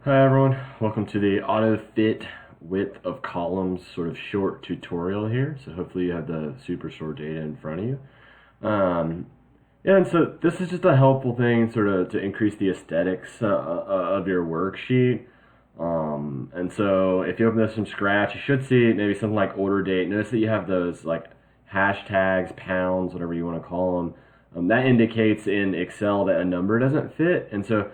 Hi everyone, welcome to the Autofit width of columns sort of short tutorial here. So hopefully you have the Superstore data in front of you. Yeah, and so this is just a helpful thing sort of to increase the aesthetics of your worksheet. And so if you open this from scratch, you should see maybe something like order date. Notice that you have those like hashtags, pounds, whatever you want to call them. That indicates in Excel that a number doesn't fit. And so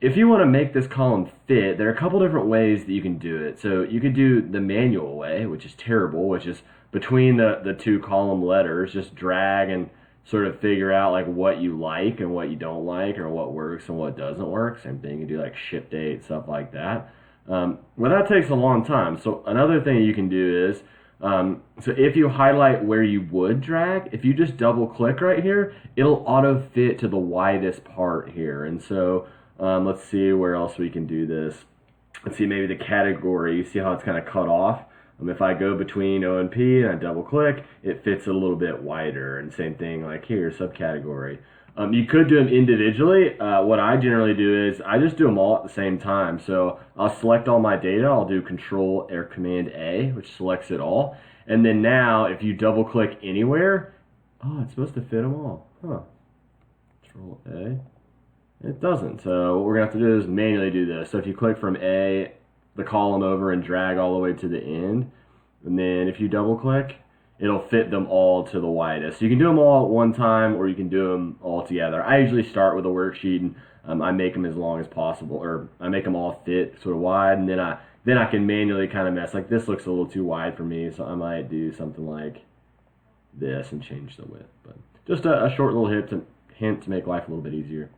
if you want to make this column fit, there are a couple different ways that you can do it. So you could do the manual way, which is terrible, which is between the two column letters, just drag and sort of figure out like what you like and what you don't like, or what works and what doesn't work. Same thing, you can do like ship date, stuff like that. Well, that takes a long time. So another thing you can do is, so if you highlight where you would drag, if you just double click right here, it'll auto fit to the widest part here. And so let's see where else we can do this. Let's see, maybe the category. You see how it's kind of cut off? If I go between O and P and I double click, it fits a little bit wider. And same thing like here, subcategory. You could do them individually. What I generally do is I just do them all at the same time. So I'll select all my data. I'll do Control or Command A, which selects it all. And then now, if you double click anywhere, oh, it's supposed to fit them all. Huh. Control A. It doesn't. So what we're going to have to do is manually do this. So if you click from A, the column over, and drag all the way to the end, and then if you double click, it'll fit them all to the widest. So you can do them all at one time, or you can do them all together. I usually start with a worksheet, and I make them as long as possible, or I make them all fit sort of wide, and then I can manually kind of mess. Like this looks a little too wide for me, so I might do something like this and change the width. But just a short little hint to make life a little bit easier.